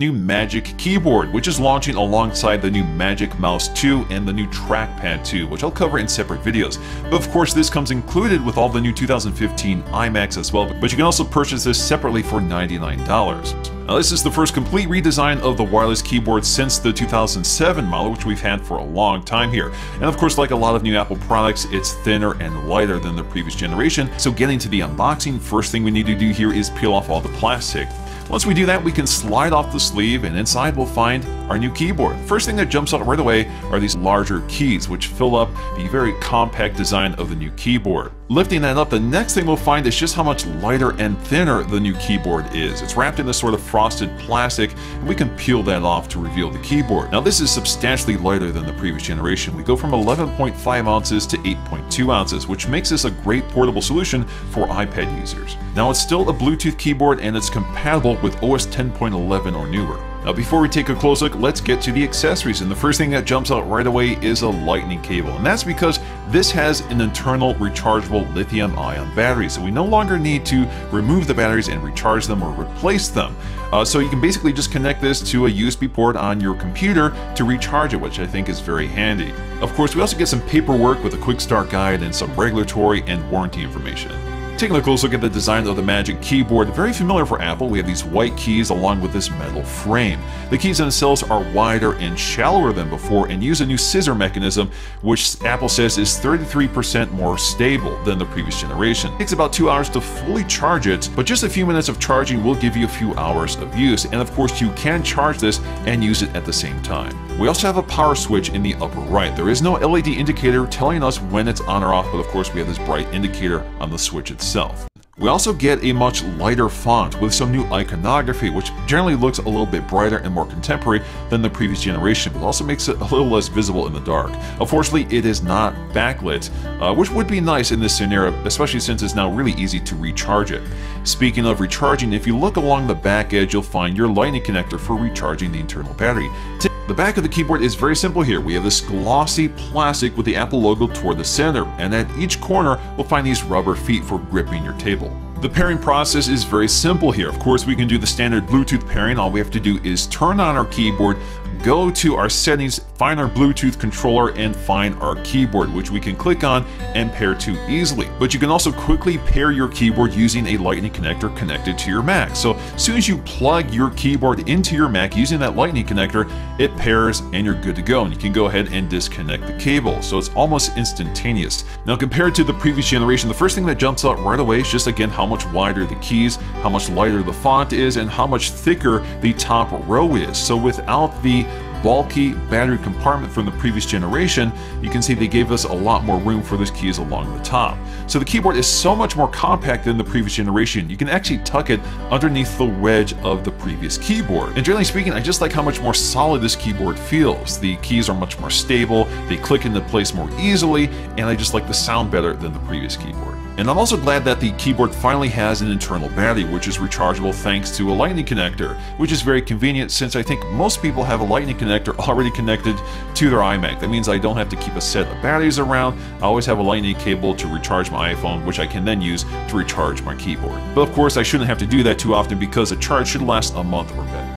new Magic Keyboard, which is launching alongside the new Magic Mouse 2 and the new Trackpad 2, which I'll cover in separate videos. But of course, this comes included with all the new 2015 iMacs as well, but you can also purchase this separately for $99. Now, this is the first complete redesign of the wireless keyboard since the 2007 model, which we've had for a long time here. And of course, like a lot of new Apple products, it's thinner and lighter than the previous generation. So getting to the unboxing, first thing we need to do here is peel off all the plastic. Once we do that, we can slide off the sleeve, and inside we'll find our new keyboard. First thing that jumps out right away are these larger keys, which fill up the very compact design of the new keyboard. Lifting that up, the next thing we'll find is just how much lighter and thinner the new keyboard is. It's wrapped in this sort of frosted plastic, and we can peel that off to reveal the keyboard. Now, this is substantially lighter than the previous generation. We go from 11.5 ounces to 8.2 ounces, which makes this a great portable solution for iPad users. Now, it's still a Bluetooth keyboard, and it's compatible with OS 10.11 or newer. Now, before we take a close look, let's get to the accessories, and the first thing that jumps out right away is a lightning cable, and that's because this has an internal rechargeable lithium-ion battery, so we no longer need to remove the batteries and recharge them or replace them. So you can basically just connect this to a USB port on your computer to recharge it, which I think is very handy. Of course, we also get some paperwork with a quick start guide and some regulatory and warranty information. Taking a close look at the design of the Magic Keyboard, very familiar for Apple, we have these white keys along with this metal frame. The keys themselves are wider and shallower than before and use a new scissor mechanism, which Apple says is 33% more stable than the previous generation. It takes about 2 hours to fully charge it, but just a few minutes of charging will give you a few hours of use, and of course you can charge this and use it at the same time. We also have a power switch in the upper right. There is no LED indicator telling us when it's on or off, but of course we have this bright indicator on the switch itself. We also get a much lighter font with some new iconography, which generally looks a little bit brighter and more contemporary than the previous generation, but also makes it a little less visible in the dark. Unfortunately, it is not backlit, which would be nice in this scenario, especially since it's now really easy to recharge it. Speaking of recharging, if you look along the back edge, you'll find your lightning connector for recharging the internal battery. The back of the keyboard is very simple here. We have this glossy plastic with the Apple logo toward the center, and at each corner we'll find these rubber feet for gripping your table. The pairing process is very simple here. Of course, we can do the standard Bluetooth pairing. All we have to do is turn on our keyboard, go to our settings, find our Bluetooth controller, and find our keyboard, which we can click on and pair to easily. But you can also quickly pair your keyboard using a lightning connector connected to your Mac. So as soon as you plug your keyboard into your Mac using that lightning connector, it pairs and you're good to go. And you can go ahead and disconnect the cable. So it's almost instantaneous. Now, compared to the previous generation, the first thing that jumps out right away is just again how much wider the keys, how much lighter the font is, and how much thicker the top row is. So without the bulky battery compartment from the previous generation, you can see they gave us a lot more room for those keys along the top. So the keyboard is so much more compact than the previous generation. You can actually tuck it underneath the wedge of the previous keyboard. And generally speaking, I just like how much more solid this keyboard feels. The keys are much more stable, they click into place more easily, and I just like the sound better than the previous keyboard. And I'm also glad that the keyboard finally has an internal battery, which is rechargeable thanks to a lightning connector, which is very convenient since I think most people have a lightning connector already connected to their iMac. That means I don't have to keep a set of batteries around. I always have a lightning cable to recharge my iPhone, which I can then use to recharge my keyboard. But of course, I shouldn't have to do that too often because a charge should last a month or better.